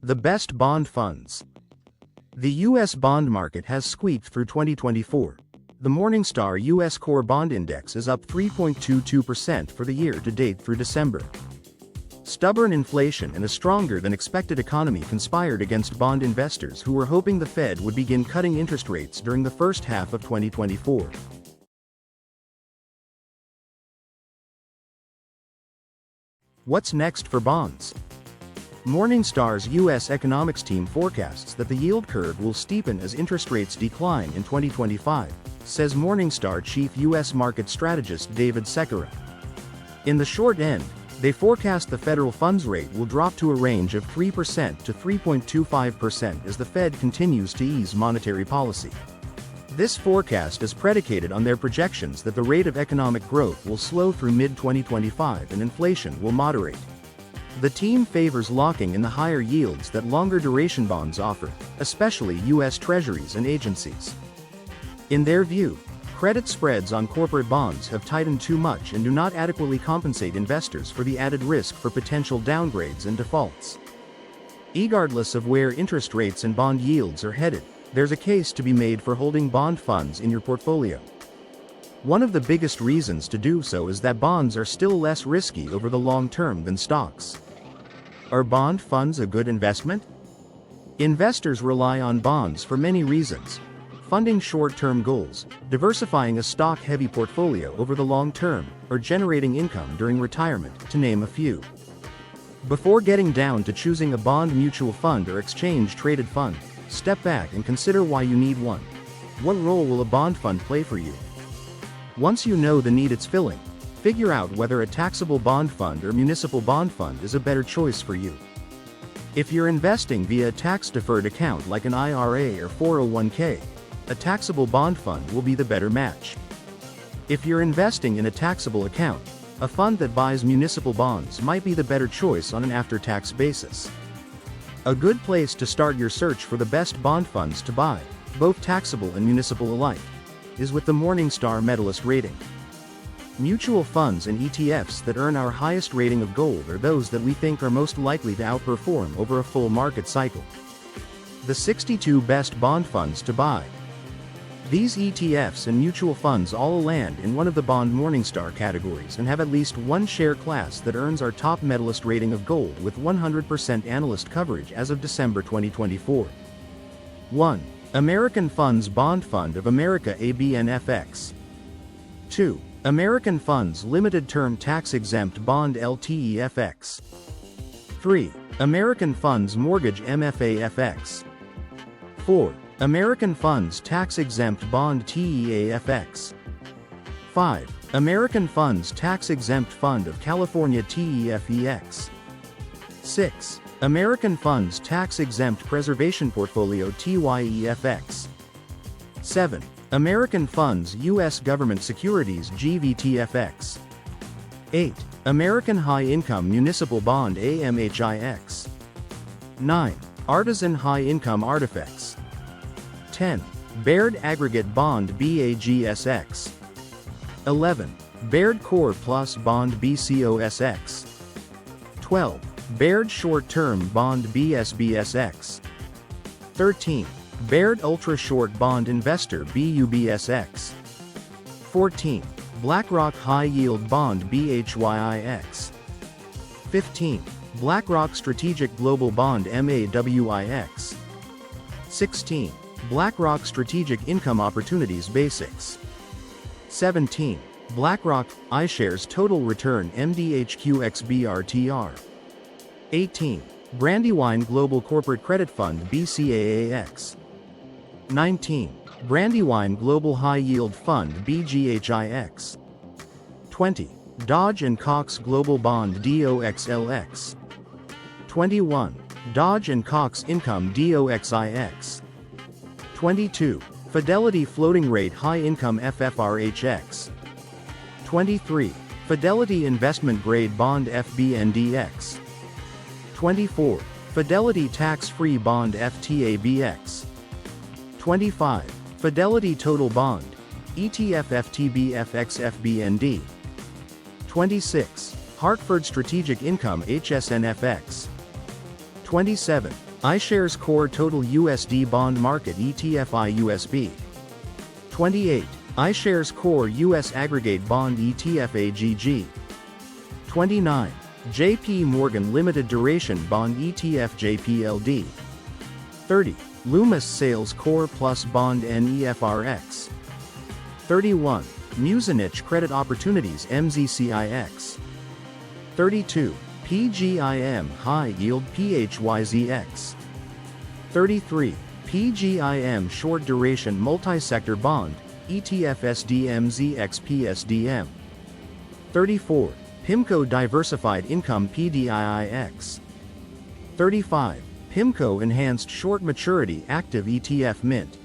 The best bond funds. The U.S. bond market has squeaked through 2024. The Morningstar U.S. Core Bond Index is up 3.22% for the year to date through December. Stubborn inflation and a stronger-than-expected economy conspired against bond investors who were hoping the Fed would begin cutting interest rates during the first half of 2024. What's next for bonds? Morningstar's U.S. economics team forecasts that the yield curve will steepen as interest rates decline in 2025, says Morningstar chief U.S. market strategist David Sekera. In the short end, they forecast the federal funds rate will drop to a range of 3% to 3.25% as the Fed continues to ease monetary policy. This forecast is predicated on their projections that the rate of economic growth will slow through mid-2025 and inflation will moderate. The team favors locking in the higher yields that longer duration bonds offer, especially U.S. Treasuries and agencies. In their view, credit spreads on corporate bonds have tightened too much and do not adequately compensate investors for the added risk for potential downgrades and defaults. Regardless of where interest rates and bond yields are headed, there's a case to be made for holding bond funds in your portfolio. One of the biggest reasons to do so is that bonds are still less risky over the long term than stocks. Are bond funds a good investment? Investors rely on bonds for many reasons: funding short-term goals, diversifying a stock-heavy portfolio over the long term, or generating income during retirement, to name a few. Before getting down to choosing a bond mutual fund or exchange-traded fund, step back and consider why you need one. What role will a bond fund play for you? Once you know the need it's filling, figure out whether a taxable bond fund or municipal bond fund is a better choice for you. If you're investing via a tax-deferred account like an IRA or 401k, a taxable bond fund will be the better match. If you're investing in a taxable account, a fund that buys municipal bonds might be the better choice on an after-tax basis. A good place to start your search for the best bond funds to buy, both taxable and municipal alike, is with the Morningstar Medalist rating. Mutual funds and ETFs that earn our highest rating of gold are those that we think are most likely to outperform over a full market cycle. The 62 best bond funds to buy. These ETFs and mutual funds all land in one of the Bond Morningstar categories and have at least one share class that earns our top medalist rating of gold with 100% analyst coverage as of December 2024. 1. American Funds Bond Fund of America ABNFX. 2. American Funds Limited Term Tax Exempt Bond LTEFX. 3. American Funds Mortgage MFAFX. 4. American Funds Tax Exempt Bond TEAFX. 5. American Funds Tax Exempt Fund of California TEFEX. 6. American Funds Tax Exempt Preservation Portfolio TYEFX. 7. American Funds U.S. Government Securities GVTFX. 8. American High Income Municipal Bond AMHIX. 9. Artisan High Income Artifex. 10. Baird Aggregate Bond BAGSX. 11. Baird Core Plus Bond BCOSX. 12. Baird Short Term Bond BSBSX. 13. Baird Ultra Short Bond Investor BUBSX. 14. BlackRock High Yield Bond BHYIX. 15. BlackRock Strategic Global Bond MAWIX. 16. BlackRock Strategic Income Opportunities Basics. 17. BlackRock iShares Total Return MDHQXBRTR. 18. Brandywine Global Corporate Credit Fund BCAAX. 19. Brandywine Global High Yield Fund BGHIX. 20. Dodge & Cox Global Bond DOXLX. 21. Dodge & Cox Income DOXIX. 22. Fidelity Floating Rate High Income FFRHX. 23. Fidelity Investment Grade Bond FBNDX. 24. Fidelity Tax-Free Bond FTABX. 25. Fidelity Total Bond ETFFTBFXFBND. 26. Hartford Strategic Income HSNFX. 27. iShares Core Total USD Bond Market ETF IUSB. 28. iShares Core US Aggregate Bond ETF AGG. 29. JP Morgan Limited Duration Bond ETF JPLD. 30. Loomis Sales Core Plus Bond NEFRX. 31. Muzinich Credit Opportunities MZCIX. 32. PGIM High Yield PHYZX. 33. PGIM Short Duration Multi-Sector Bond ETF SDMZXPSDM. 34. PIMCO Diversified Income PDIIX. 35. PIMCO Enhanced Short Maturity Active ETF Mint.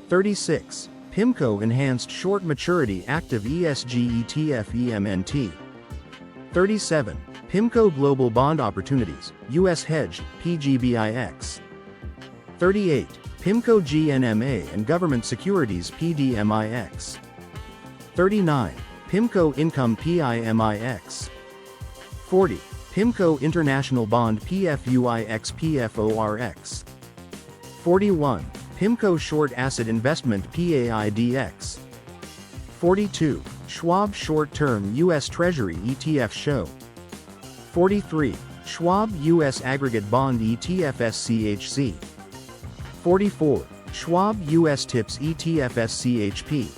36. PIMCO Enhanced Short Maturity Active ESG ETF EMNT. 37. PIMCO Global Bond Opportunities, US Hedged, PGBIX. 38. PIMCO GNMA and Government Securities PDMIX. 39. PIMCO Income PIMIX. 40. PIMCO International Bond PFUIX PFORX. 41. PIMCO Short Asset Investment PAIDX. 42. Schwab Short-Term US Treasury ETF Show. 43. Schwab US Aggregate Bond ETF SCHC. 44. Schwab US TIPS ETF SCHP.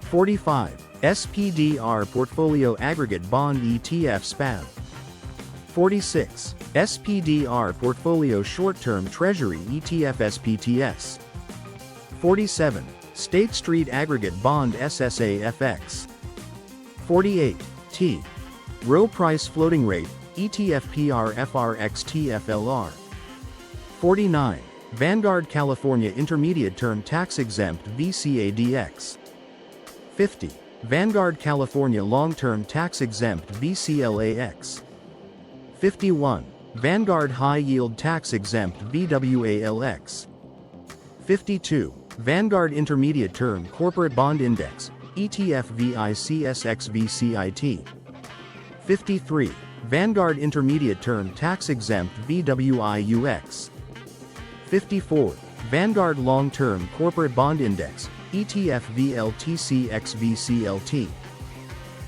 45. SPDR Portfolio Aggregate Bond ETF SPAB. 46. SPDR Portfolio Short-Term Treasury ETF SPTS. 47. State Street Aggregate Bond SSAFX. 48. T. Row Price Floating Rate ETF PRFRX TFLR. 49. Vanguard California Intermediate Term Tax Exempt VCADX. 50. Vanguard California Long-Term Tax Exempt VCLAX. 51. Vanguard High Yield Tax Exempt VWALX. 52. Vanguard Intermediate Term Corporate Bond Index ETF VICSXVCIT. 53. Vanguard Intermediate Term Tax Exempt VWIUX. 54. Vanguard Long-Term Corporate Bond Index ETF VLTCXVCLT.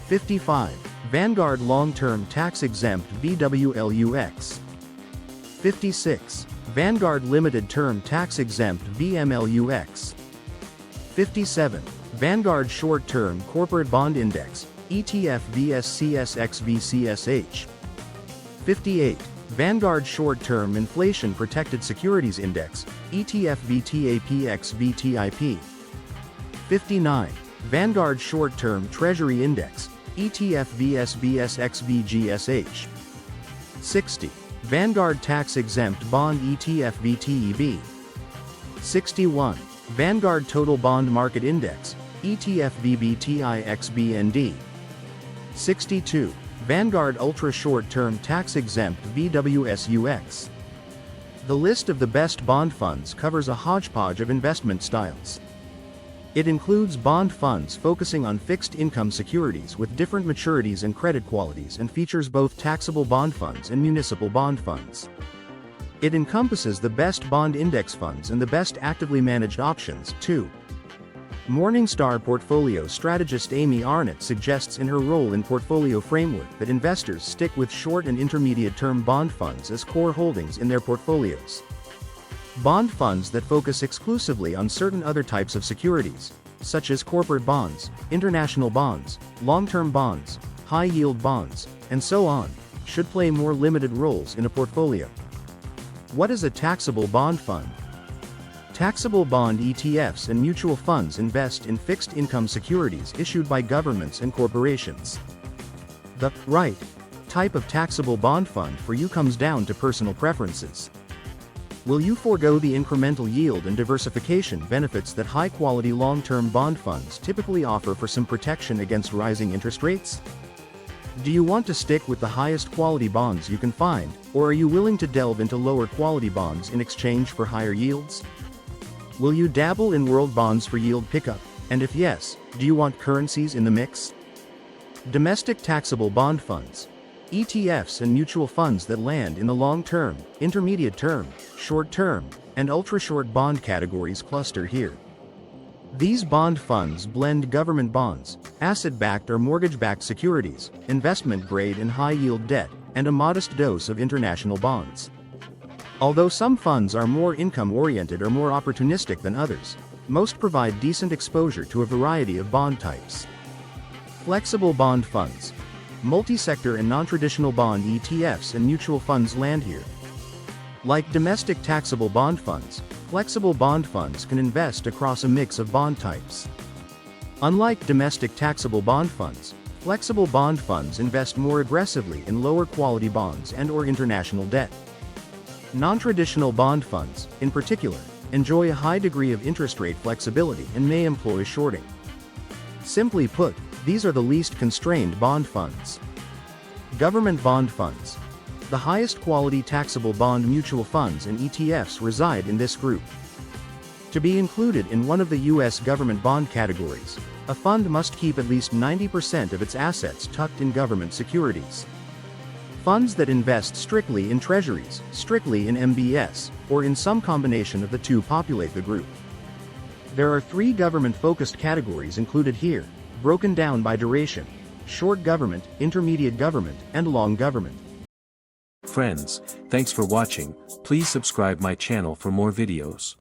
55. Vanguard Long-Term Tax Exempt VWLUX. 56. Vanguard Limited Term Tax Exempt VMLUX. 57. Vanguard Short-Term Corporate Bond Index ETF VSCSXVCSH. 58. Vanguard Short-Term Inflation Protected Securities Index ETF VTAPXVTIP. 59. Vanguard Short-Term Treasury Index ETF VSBSXVGSH. 60. Vanguard Tax Exempt Bond ETF VTEB. 61. Vanguard Total Bond Market Index ETF VBTIXBND. 62. Vanguard Ultra Short-Term Tax Exempt VWSUX. The list of the best bond funds covers a hodgepodge of investment styles. It includes bond funds focusing on fixed income securities with different maturities and credit qualities and features both taxable bond funds and municipal bond funds. It encompasses the best bond index funds and the best actively managed options, too. Morningstar portfolio strategist Amy Arnott suggests in her role in Portfolio Framework that investors stick with short and intermediate-term bond funds as core holdings in their portfolios. Bond funds that focus exclusively on certain other types of securities, such as corporate bonds, international bonds, long-term bonds, high-yield bonds, and so on, should play more limited roles in a portfolio. What is a taxable bond fund? Taxable bond ETFs and mutual funds invest in fixed income securities issued by governments and corporations. The right type of taxable bond fund for you comes down to personal preferences. Will you forego the incremental yield and diversification benefits that high-quality long-term bond funds typically offer for some protection against rising interest rates? Do you want to stick with the highest quality bonds you can find, or are you willing to delve into lower quality bonds in exchange for higher yields? Will you dabble in world bonds for yield pickup, and if yes, do you want currencies in the mix? Domestic taxable bond funds ETFs and mutual funds that land in the long-term, intermediate-term, short-term, and ultra-short bond categories cluster here. These bond funds blend government bonds, asset-backed or mortgage-backed securities, investment-grade and high-yield debt, and a modest dose of international bonds. Although some funds are more income-oriented or more opportunistic than others, most provide decent exposure to a variety of bond types. Flexible bond funds. Multi-sector and non-traditional bond ETFs and mutual funds land here. Like domestic taxable bond funds, flexible bond funds can invest across a mix of bond types. Unlike domestic taxable bond funds, flexible bond funds invest more aggressively in lower-quality bonds and/or international debt. Non-traditional bond funds, in particular, enjoy a high degree of interest rate flexibility and may employ shorting. Simply put, these are the least constrained bond funds. Government bond funds. The highest quality taxable bond mutual funds and ETFs reside in this group. To be included in one of the U.S. government bond categories, a fund must keep at least 90% of its assets tucked in government securities. Funds that invest strictly in treasuries, strictly in MBS, or in some combination of the two populate the group. There are 3 government-focused categories included here, broken down by duration: short government, intermediate government, and long government. Friends, thanks for watching. Please subscribe my channel for more videos.